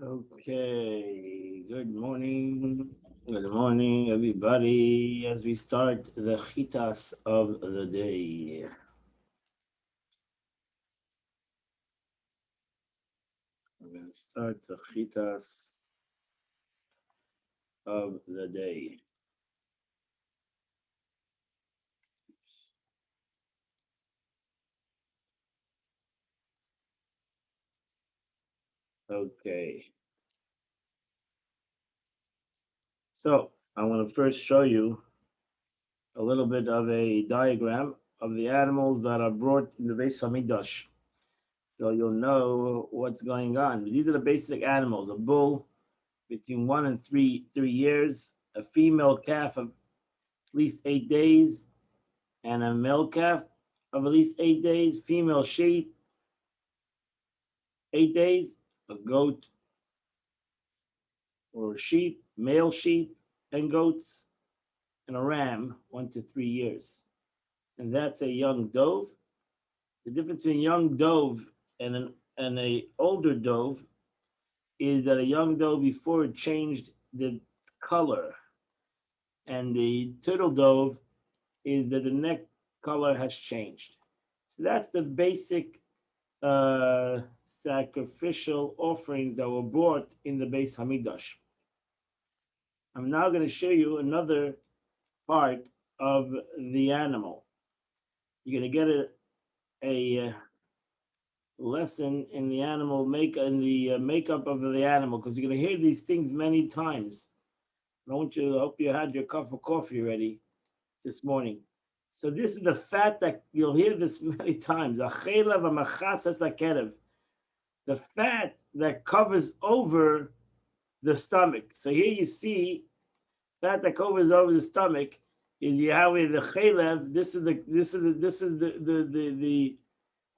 Okay, good morning. Good morning, everybody. As we start the chitas of the day, we're going to start the chitas of the day. Okay, so I want to first show you a little bit of a diagram of the animals that are brought in the Beis Hamikdash, so you'll know what's going on. These are the basic animals: a bull between 1 and 3 years, a female calf of at least 8 days, and a male calf of at least 8 days, female sheep, 8 days, a goat or sheep, male sheep and goats, and a ram, 1 to 3 years. And that's a young dove. The difference between young dove and a older dove is that a young dove before it changed the color, and the turtle dove is that the neck color has changed. So that's the basic sacrificial offerings that were brought in the Beis Hamikdash. I'm now going to show you another part of the animal. You're going to get a lesson in the animal makeup of the animal, because you're going to hear these things many times. I hope you had your cup of coffee ready this morning. So this is the fat that you'll hear this many times. The fat that covers over the stomach. So here you see fat that covers over the stomach is Yahweh the chaylev. This is the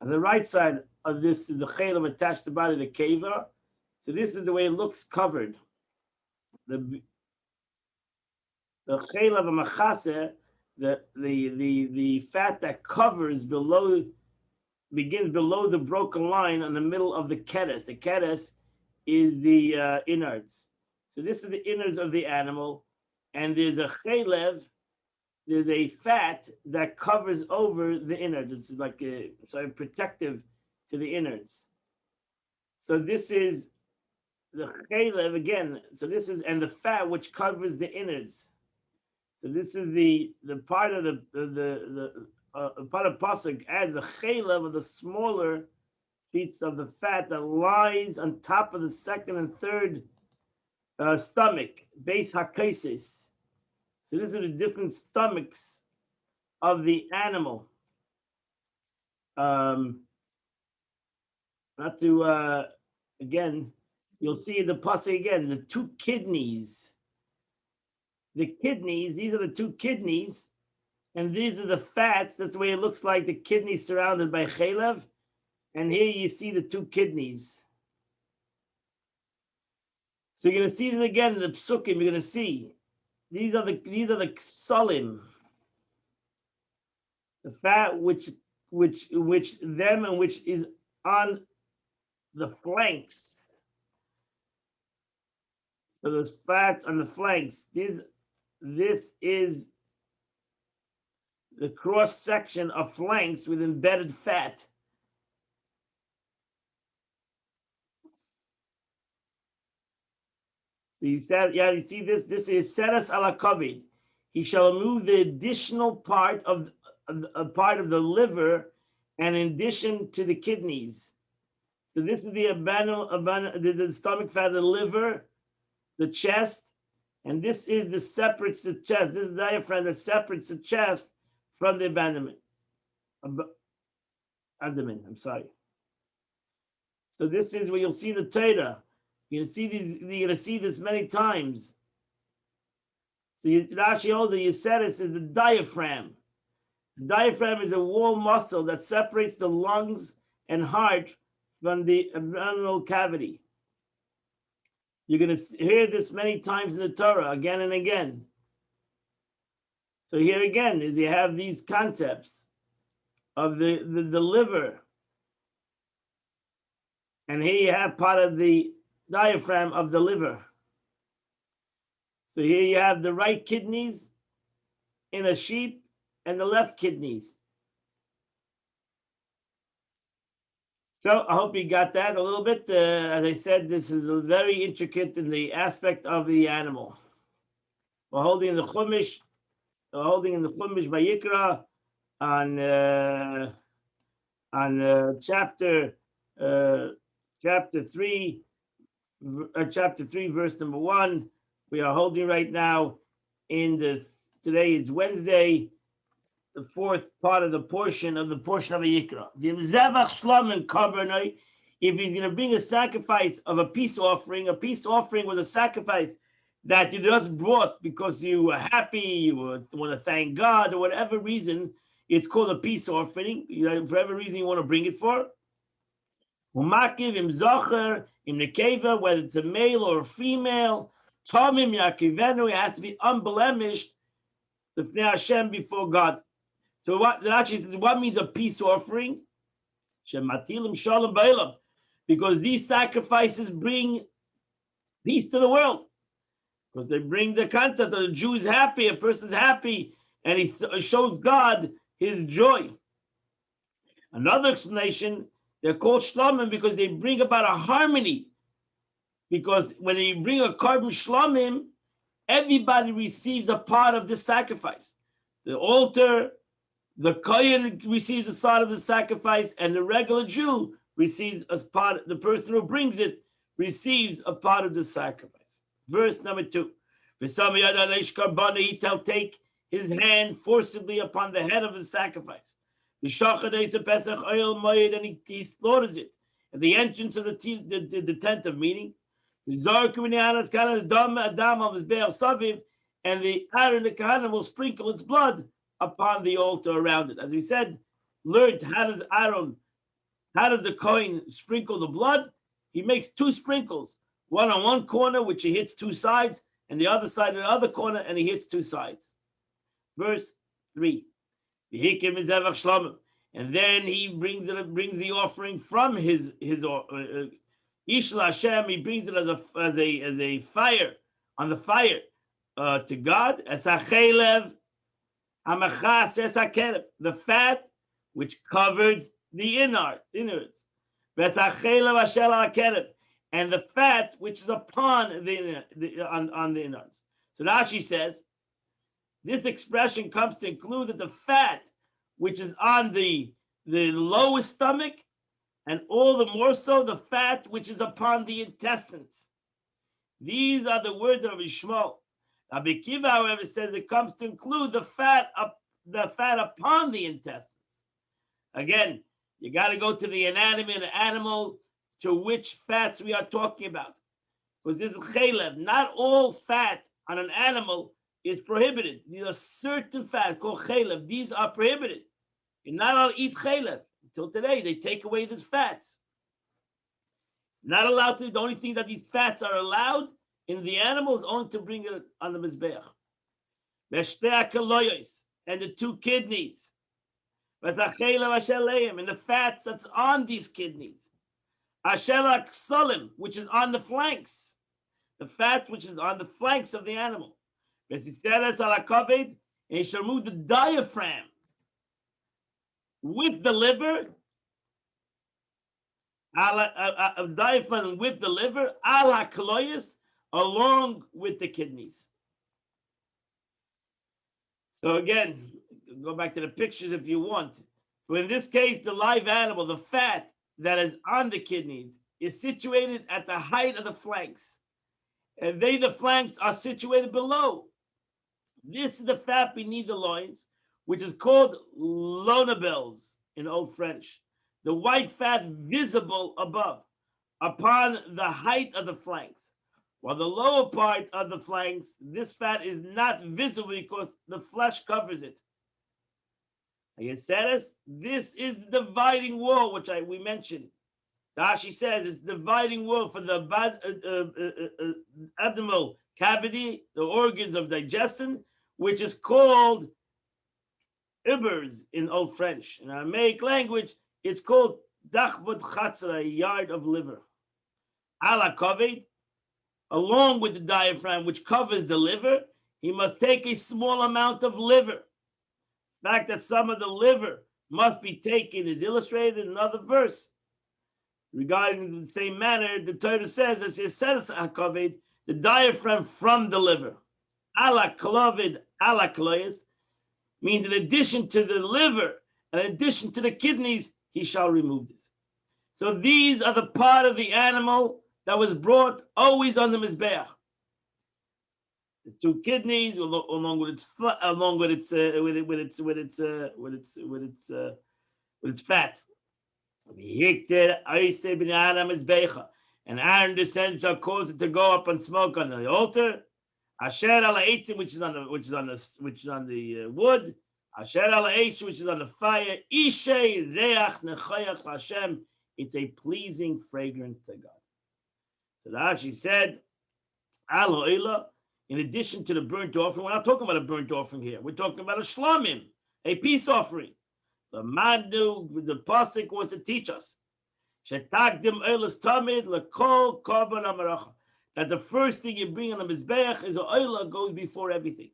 on the right side of this is the chaylev attached to the body, the keva. So this is the way it looks covered. The chaylev machase, the fat that covers begins below the broken line on the middle of the keres. The keres is the innards. So this is the innards of the animal, and there's a chaylev, there's a fat that covers over the innards. It's like protective to the innards. So this is the chaylev again. So this is, and the fat which covers the innards. So this is the part of the part of pasuk adds the chaylev of the smaller sheets of the fat that lies on top of the second and third stomach, base hakesis. So these are the different stomachs of the animal. Not to again, you'll see the pasuk again. The two kidneys. The kidneys. These are the two kidneys, and these are the fats. That's the way it looks like. The kidneys surrounded by chaylev, and here you see the two kidneys. So you're going to see it again in the psukim. You're going to see these are the ksalim, the fat which is on the flanks. So those fats on the flanks. This is the cross section of flanks with embedded fat. He said, yeah, you see this? This is seres ala kovid. He shall remove the additional part of the liver, and in addition to the kidneys. So this is the stomach fat, the liver, the chest, and this is the separates the chest. This is the diaphragm that separates the chest from the abdomen. I'm sorry. So this is where you'll see the Torah. You're gonna see this many times. So Rashi holds that Yeseris is the diaphragm. The diaphragm is a wall muscle that separates the lungs and heart from the abdominal cavity. You're gonna hear this many times in the Torah, again and again. So here again is you have these concepts of the liver, and here you have part of the diaphragm of the liver. So here you have the right kidneys in a sheep and the left kidneys. So I hope you got that a little bit. As I said, this is very intricate in the aspect of the animal. We're holding in the Chumash, Vayikra on chapter 3, verse number 1. We are holding right now today is Wednesday, the fourth part of the portion of Vayikra. If he's going to bring a sacrifice of a peace offering was a sacrifice that you just brought because you were happy, you want to thank God, or whatever reason. It's called a peace offering. For whatever reason you want to bring it for. Umakiv im zocher im nekeva, whether it's a male or a female. Tomim yakivenu, it has to be unblemished before Hashem, before God. So what means a peace offering? Shematilim shalom ba'olam, because these sacrifices bring peace to the world. Because they bring the concept that a Jew is happy, a person's happy, and he shows God his joy. Another explanation, they're called shlomim because they bring about a harmony. Because when you bring a korban shlomim, everybody receives a part of the sacrifice. The altar, the kohen receives a side of the sacrifice, and the regular Jew receives a part. The person who brings it receives a part of the sacrifice. Verse number 2. He shall take his hand forcibly upon the head of his sacrifice. And he slaughters it at the entrance of the tent of meeting. And the Aaron the Kahana will sprinkle its blood upon the altar around it. As we said, learned how does the Kohen sprinkle the blood? He makes 2 sprinkles, one on one corner, which he hits 2 sides, and the other side in the other corner, and he hits 2 sides. Verse 3. And then he brings the offering from his Ishla Hashem. He brings it as a fire on the fire to God. As a chelev hamachas es hakeleb, the fat which covers the innards. Ves hachelev ashel hakeleb, and the fat which is upon on the innards. So Rashi says this expression comes to include that the fat which is on the lowest stomach, and all the more so the fat which is upon the intestines. These are the words of Shmuel. Rabbi Kiva, however, says it comes to include the fat upon the intestines. Again, you got to go to the anatomy of the animal, to which fats we are talking about. Because this is chelev. Not all fat on an animal is prohibited. These are certain fats called chelev. These are prohibited. You're not allowed to eat chelev. Until today, they take away these fats. Not allowed to. The only thing that these fats are allowed in the animals only to bring it on the mizbeach. And the 2 kidneys. And the fats that's on these kidneys. Which is on the flanks. The fat which is on the flanks of the animal. And he shall remove the diaphragm with the liver, diaphragm with the liver, ala kaloyas, along with the kidneys. So again, go back to the pictures if you want. But in this case, the live animal, the fat that is on the kidneys, is situated at the height of the flanks. And the flanks are situated below. This is the fat beneath the loins, which is called lonabels in Old French. The white fat visible above, upon the height of the flanks. While the lower part of the flanks, this fat is not visible because the flesh covers it. This is the dividing wall, which we mentioned. Rashi says it's the dividing wall for the abdominal cavity, the organs of digestion, which is called ibers in Old French. In Aramaic language, it's called dachbot chatzar, a yard of liver. ala kovid, along with the diaphragm which covers the liver, he must take a small amount of liver. The fact that some of the liver must be taken is illustrated in another verse. Regarding the same manner, the Torah says, as it says, the diaphragm from the liver. Ala klovid, ala kloyes, means in addition to the liver, in addition to the kidneys, he shall remove this. So these are the part of the animal that was brought always on the mizbeach. The two kidneys, along with its fat. And Aaron descends shall cause it to go up and smoke on the altar. Asher ala eitzim, which is on the wood. Asher ala eish, which is on the fire. Ishei reach nechayach Hashem. It's a pleasing fragrance to God. So Rashi said, Alo Eila, in addition to the burnt offering, we're not talking about a burnt offering here. We're talking about a shlamim, a peace offering. The Madu, the Pasuk wants to teach us Shetagdim Eilas Tamid Lekol Korban Amaracha, that the first thing you bring on the Mizbeach is an Eila goes before everything.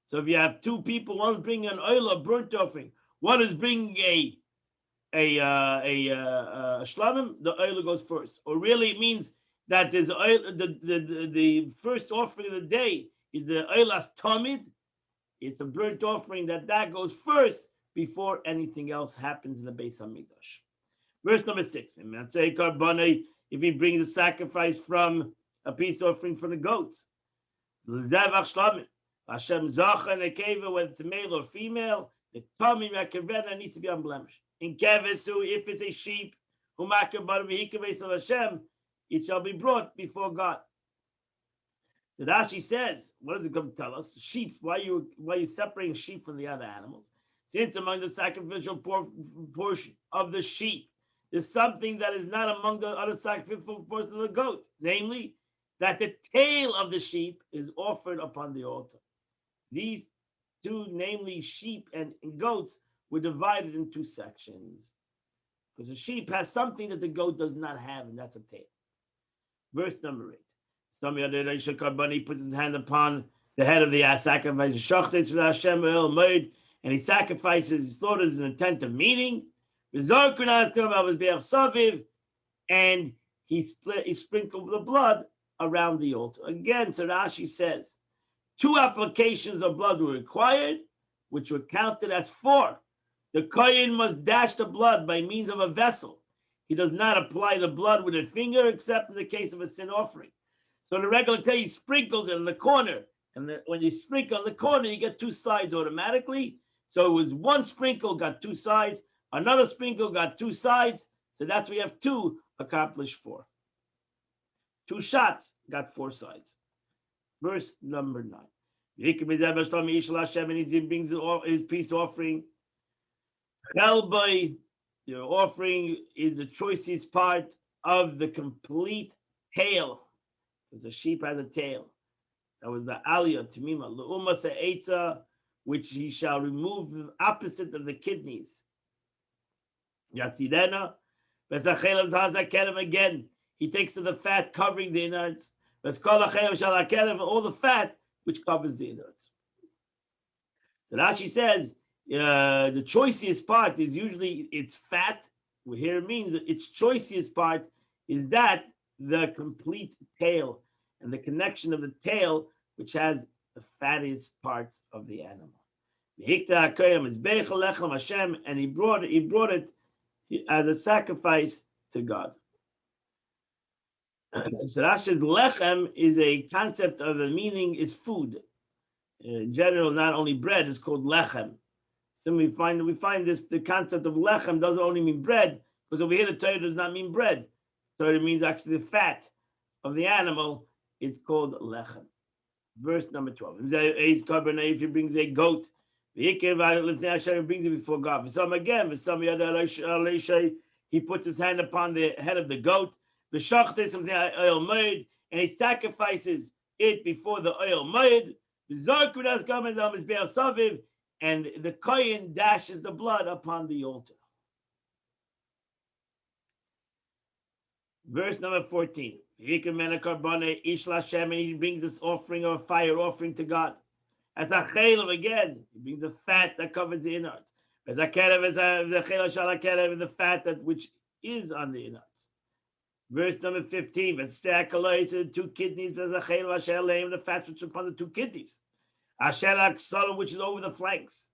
So if you have two people, one is bringing an Eila, burnt offering, one is bringing a shlamim, the Eila goes first. Or really it means that there's the first offering of the day is the Eilas Tamid. It's a burnt offering that goes first before anything else happens in the Beis Hamikdash. Verse number 6. If he brings a sacrifice from a peace offering from the goats, Hashem Zacha and Nekeva, whether it's male or female, the tummy needs to be unblemished. In Kevesu, if it's a sheep, Hashem, it shall be brought before God. So Rashi says, what does it come to tell us? Sheep, why are you separating sheep from the other animals? Since among the sacrificial portion of the sheep, there's something that is not among the other sacrificial portion of the goat, namely, that the tail of the sheep is offered upon the altar. These two, namely sheep and goats, were divided in two sections. Because a sheep has something that the goat does not have, and that's a tail. Verse number 8. He puts his hand upon the head of the sacrifice, and he sacrifices, slaughters an intent of meeting, and he sprinkled the blood around the altar. Again, so Rashi says, 2 applications of blood were required, which were counted as 4. The kohen must dash the blood by means of a vessel. He does not apply the blood with a finger, except in the case of a sin offering. So in the regular case, he sprinkles it in the corner. And when you sprinkle on the corner, you get 2 sides automatically. So it was 1 sprinkle got 2 sides, another sprinkle got 2 sides. So that's we have 2 accomplished 4. 2 shots got 4 sides. Verse number 9. And he brings his peace offering. Chelboi, the offering is the choicest part of the complete tail, because the sheep has a tail. That was the aliyah, tamima, le'uma se'etza, which he shall remove the opposite of the kidneys. Yatzidena, v'sachelav hazakerev, again, he takes to the fat covering the innards, v'skol ha'chelav shalakerev, all the fat which covers the innards. The Rashi says, the choicest part is usually its fat. Here it means its choicest part is that the complete tail and the connection of the tail, which has the fattest parts of the animal. And he brought it as a sacrifice to God. So Rashi's lechem is a concept of a meaning is food. In general, not only bread is called lechem. So we find this, the concept of lechem doesn't only mean bread, because over here the Torah does not mean bread. Torah means actually the fat of the animal. It's called lechem. Verse number 12. If he brings a goat, he brings it before God. For some again, he puts his hand upon the head of the goat, and he sacrifices it before the oil moed. And the kohen dashes the blood upon the altar. Verse number 14. He brings this offering of a fire offering to God. As a chaylev again, he brings the fat that covers the innards. As a kerev, as a chaylev, the fat that which is on the innards. Verse number 15. The 2 kidneys, the fat which is upon the 2 kidneys. Which is over the flanks.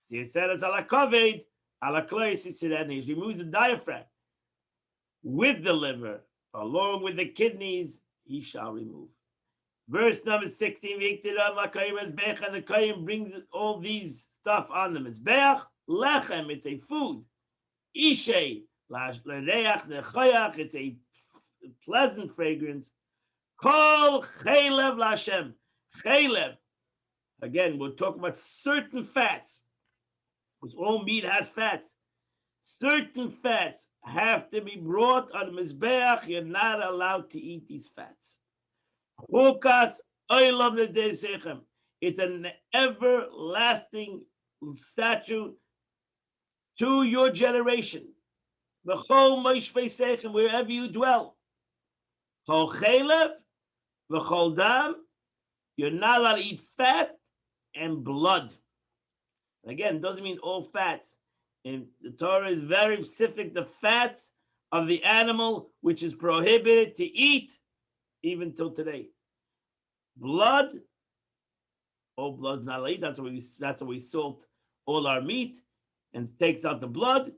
See, it said it's ala kaved, ala klois. He removes the diaphragm with the liver, along with the kidneys. He shall remove. Verse number 16. And the kohen brings all these stuff on the mizbeach. Lechem, it's a food. Ishay, lereach nechoyach, it's a pleasant fragrance. Kol chaylev lashem. Chaylev. Again, we're talking about certain fats, because all meat has fats. Certain fats have to be brought on the mizbeach. You're not allowed to eat these fats. It's an everlasting statute to your generation. Wherever you dwell. You're not allowed to eat fat and blood. Again, it doesn't mean all fats. And the Torah is very specific. The fats of the animal which is prohibited to eat even till today. Blood, all blood's not allowed to eat. That's why we salt all our meat and takes out the blood.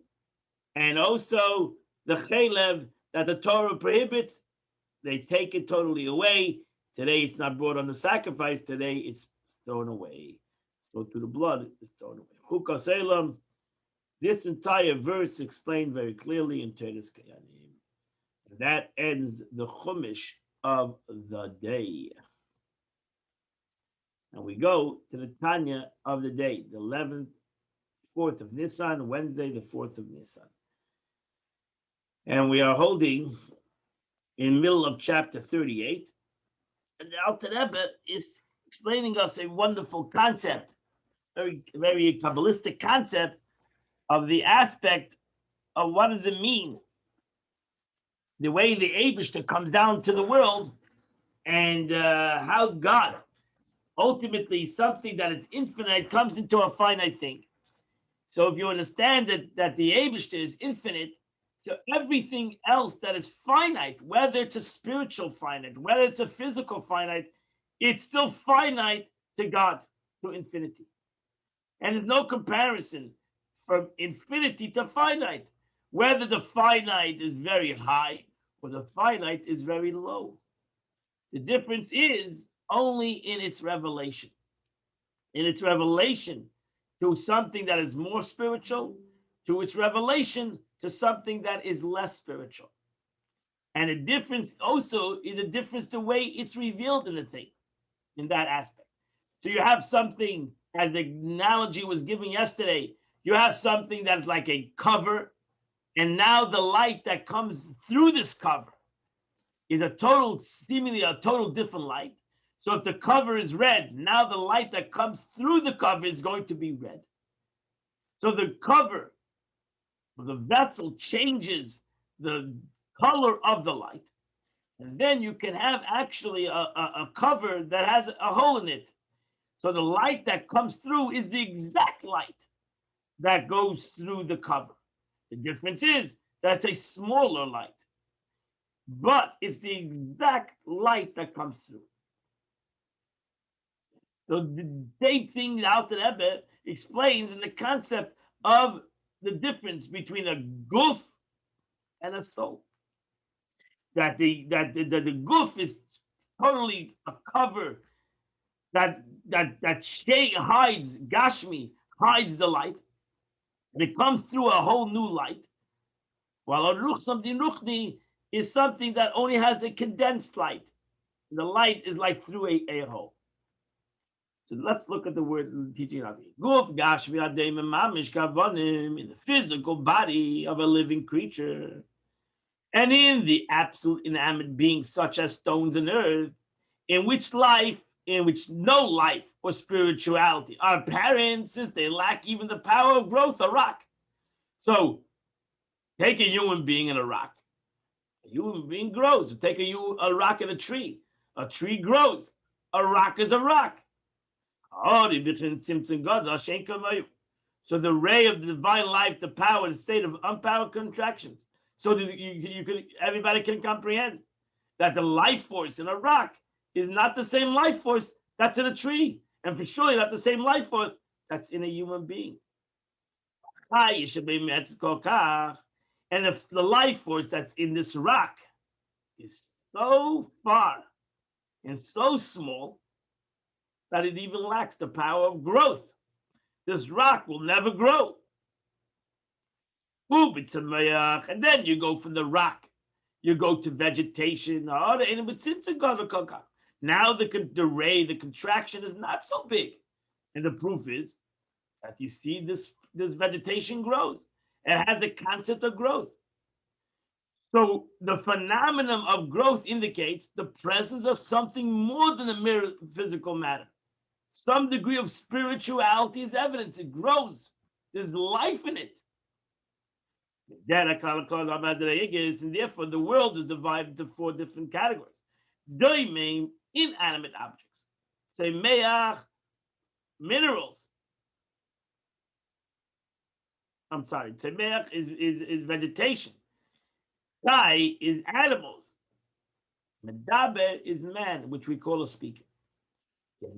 And also the chaylev that the Torah prohibits, they take it totally away. Today it's not brought on the sacrifice. Today it's thrown away. So to the blood is thrown away. Chukas Elam. This entire verse explained very clearly in Teres Kayanim. That ends the Chumash of the day. And we go to the Tanya of the day, the 11th, 4th of Nisan, Wednesday, the 4th of Nisan. And we are holding in the middle of chapter 38. And the Alter Rebbe is explaining us a wonderful concept, very, very Kabbalistic concept of the aspect of what does it mean, the way the Eibishter comes down to the world, and how God, ultimately something that is infinite, comes into a finite thing. So if you understand that the Eibishter is infinite, so everything else that is finite, whether it's a spiritual finite, whether it's a physical finite, it's still finite to God, to infinity. And there's no comparison from infinity to finite, whether the finite is very high or the finite is very low. The difference is only in its revelation. In its revelation to something that is more spiritual, to its revelation to something that is less spiritual. And the difference also is a difference the way it's revealed in the thing, in that aspect. So you have something, as the analogy was given yesterday, you have something that's like a cover, and now the light that comes through this cover is seemingly a total different light. So if the cover is red, now the light that comes through the cover is going to be red. So the cover, the vessel changes the color of the light. And then you can have actually a cover that has a hole in it. So the light that comes through is the exact light that goes through the cover. The difference is that it's a smaller light, but it's the exact light that comes through. So the same thing the Alter Rebbe explains in the concept of the difference between a guf and a soul. That the guf is totally a cover that hides Gashmi, hides the light, and it comes through a whole new light. While a ruch, something ruchni, is something that only has a condensed light. The light is like through a hole. So let's look at the word teaching of it. Guf Gashmi adem mamish kavonim, in the physical body of a living creature, and in the absolute inanimate beings such as stones and earth, in which no life or spirituality are apparent, since they lack even the power of growth, a rock. So take a human being and a rock. A human being grows. You take a rock and a tree. A tree grows. A rock is a rock. So the ray of the divine life, the power, the state of unpowered contractions. So that everybody can comprehend that the life force in a rock is not the same life force that's in a tree, and for sure not the same life force that's in a human being. And if the life force that's in this rock is so far and so small that it even lacks the power of growth, this rock will never grow. And then you go from the rock, you go to vegetation. Now the ray, the contraction is not so big. And the proof is that you see this vegetation grows. It has the concept of growth. So the phenomenon of growth indicates the presence of something more than a mere physical matter. Some degree of spirituality is evidence. It grows. There's life in it. And therefore, the world is divided into 4 different categories. Doimim, inanimate objects. Say meach, minerals. I'm sorry. Tzemeach is vegetation. Kai is animals. Medaber is man, which we call a speaker.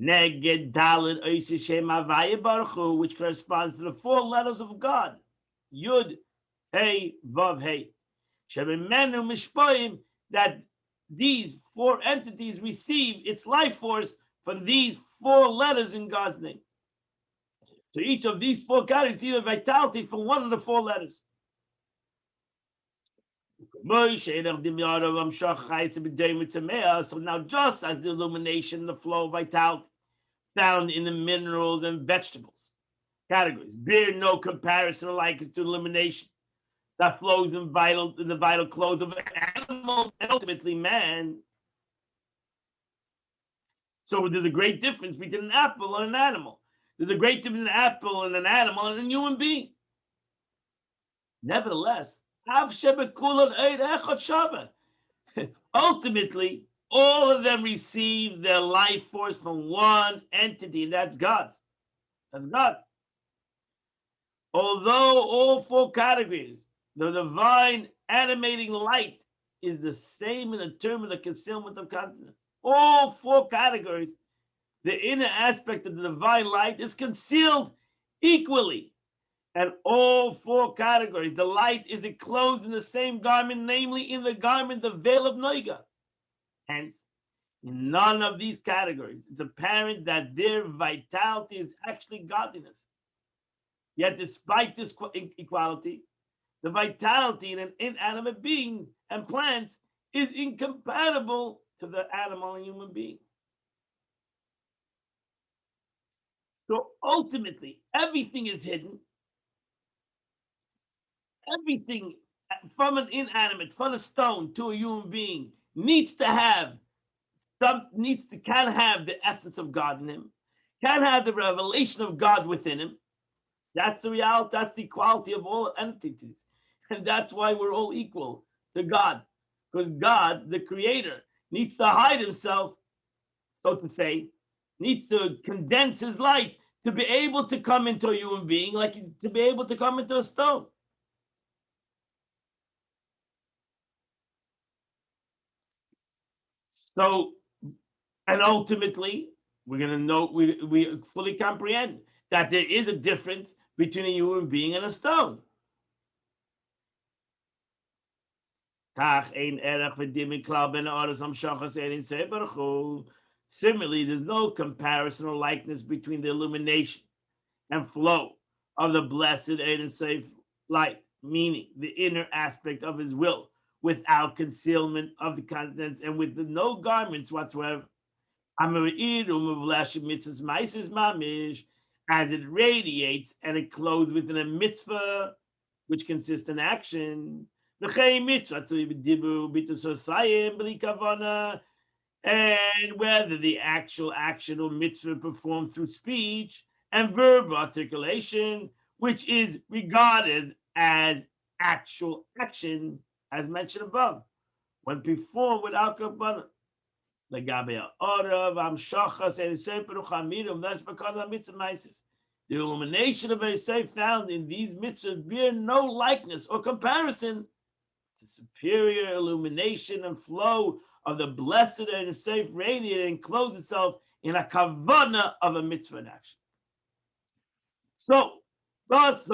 Neged Dalet Oisei Shem Havaya Baruch Hu, which corresponds to the 4 letters of God. Yud, Hey, Vav, Hey. Shemimenu Mishpoim, that these 4 entities receive its life force from these 4 letters in God's name. So each of these 4 categories receive a vitality from one of the 4 letters. So now, just as the illumination, the flow of vitality found in the minerals and vegetables categories bear no comparison or likeness to illumination that flows in the vital clothes of animals and ultimately man. So there's a great difference between an apple and an animal. There's a great difference between an apple and an animal and a human being. Nevertheless, ultimately, all of them receive their life force from one entity, and that's God's. That's God. Although all 4 categories, the divine animating light is the same in the term of the concealment of continence. All 4 categories, the inner aspect of the divine light is concealed equally. And all 4 categories, the light is enclosed in the same garment, namely in the garment, the veil of Noiga. Hence, in none of these categories, it's apparent that their vitality is actually godliness. Yet, despite this equality, the vitality in an inanimate being and plants is incompatible to the animal and human being. So ultimately, everything is hidden. Everything from an inanimate, from a stone to a human being, can have the essence of God in him, can have the revelation of God within him. That's the reality, that's the equality of all entities. And that's why we're all equal to God. Because God, the creator, needs to hide himself, so to say, needs to condense his light to be able to come into a human being, like to be able to come into a stone. So, and ultimately, we're going to know, we fully comprehend that there is a difference between a human being and a stone. Similarly, there's no comparison or likeness between the illumination and flow of the blessed and safe light, meaning the inner aspect of his will, without concealment of the contents and with no garments whatsoever. As it radiates and it clothes within a mitzvah, which consists in action. And whether the actual action or mitzvah performed through speech and verbal articulation, which is regarded as actual action, as mentioned above, when performed without kavanah. The illumination of Eisei found in these mitzvahs bear no likeness or comparison to superior illumination and flow of the blessed and safe radiant and enclose itself in a kavanah of a mitzvah in action. So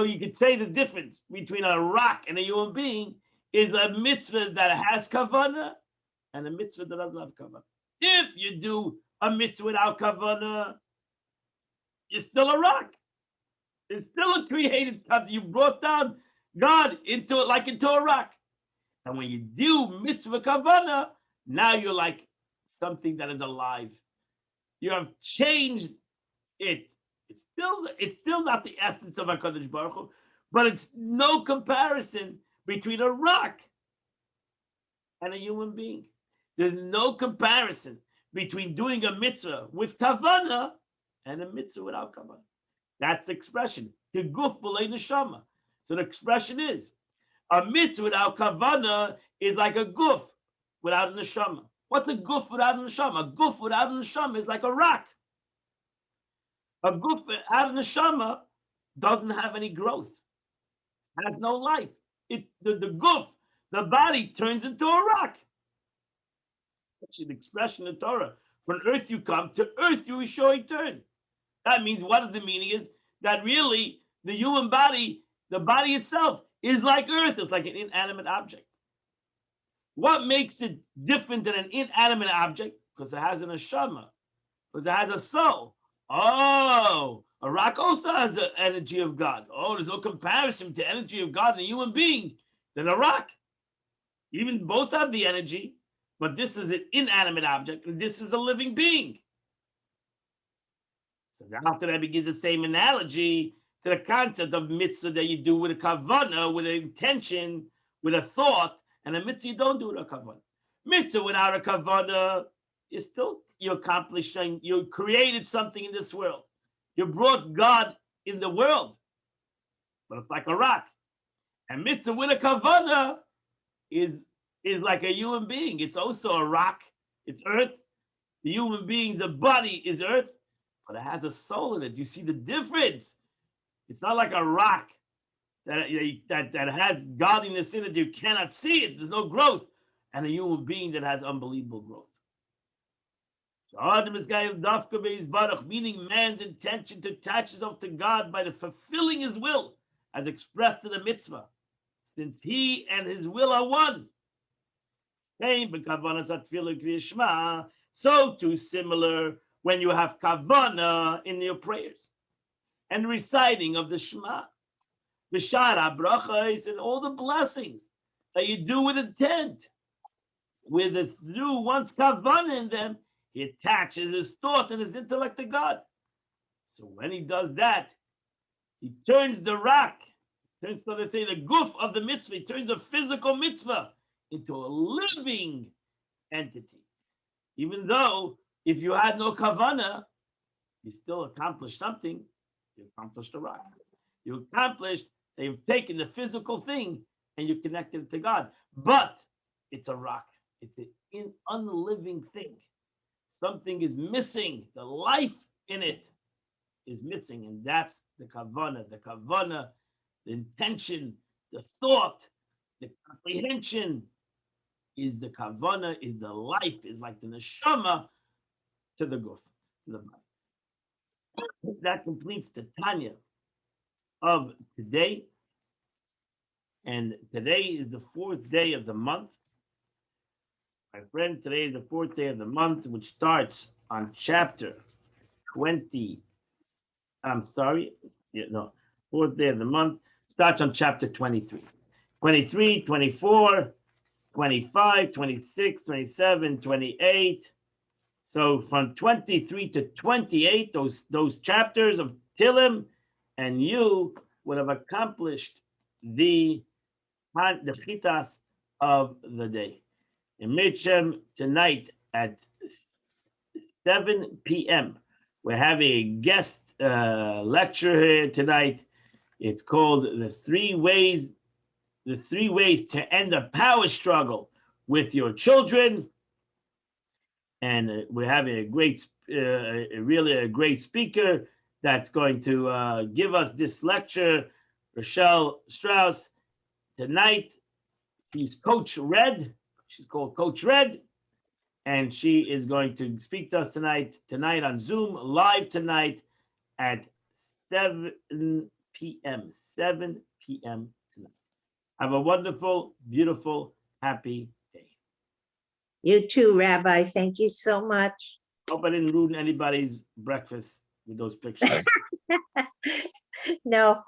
you could say the difference between a rock and a human being is a mitzvah that has kavanah and a mitzvah that doesn't have kavanah. If you do a mitzvah without kavanah, you're still a rock. It's still a created concept. You brought down God into it like into a rock. And when you do mitzvah kavanah, now you're like something that is alive. You have changed it. It's still not the essence of HaKadosh Baruch Hu, but it's no comparison between a rock and a human being. There's no comparison between doing a mitzvah with kavanah and a mitzvah without kavanah. That's the expression. Guf b'lei neshama. So the expression is, a mitzvah without kavanah is like a guf without a neshama. What's a guf without a neshama? A guf without a neshama is like a rock. A guf without a neshama doesn't have any growth, has no life. The guf, the body, turns into a rock. Actually, the expression in Torah, from earth you come, to earth you will surely turn. That means, what is the meaning is that really the human body, the body itself, is like earth. It's like an inanimate object. What makes it different than an inanimate object? Because it has an neshama, because it has a soul. Oh, a rock also has the energy of God. Oh, there's no comparison to energy of God in a human being than a rock. Even both have the energy, but this is an inanimate object, and this is a living being. So after that begins the same analogy to the concept of mitzvah that you do with a kavanah, with an intention, with a thought, and a mitzvah you don't do with a kavanah. Mitzvah without a kavanah, you accomplishing, you created something in this world. You brought God in the world, but it's like a rock. And mitzvah with a kavanah is like a human being. It's also a rock. It's earth. The human being, the body is earth, but it has a soul in it. You see the difference? It's not like a rock that has godliness in it. You cannot see it. There's no growth. And a human being that has unbelievable growth. Meaning man's intention to attach himself to God by the fulfilling his will, as expressed in the mitzvah, since he and his will are one. So too similar when you have kavanah in your prayers and reciting of the Shema, the Shara brachas, and all the blessings that you do with intent, through one's kavanah in them, he attaches his thought and his intellect to God. So when he does that, he turns the rock, turns, so to say, the guf of the mitzvah, he turns a physical mitzvah into a living entity. Even though if you had no kavanah, you still accomplished something. You accomplished a rock. You accomplished that you've taken the physical thing and you connected it to God. But it's a rock. It's an unliving thing. Something is missing. The life in it is missing. And that's the kavanah. The kavanah, the intention, the thought, the comprehension is the kavanah, is the life, is like the neshama to the guf, to the body. That completes the Tanya of today. And today is the 4th day of the month. My friends, today is the 4th day of the month, which starts on chapter 20. 4th day of the month starts on chapter 23. 23, 24, 25, 26, 27, 28. So from 23 to 28, those chapters of Tilim, and you would have accomplished the chitas of the day. In Mitchem, tonight at 7 p.m., we're having a guest lecture here tonight. It's called The Three Ways to End a Power Struggle with your children. And we're having a great, really a great speaker that's going to give us this lecture, Rochelle Strauss. Tonight, she's Coach Red. She's called Coach Red. And she is going to speak to us tonight on Zoom, live tonight at 7 p.m. 7 p.m. tonight. Have a wonderful, beautiful, happy day. You too, Rabbi. Thank you so much. Hope I didn't ruin anybody's breakfast with those pictures. No.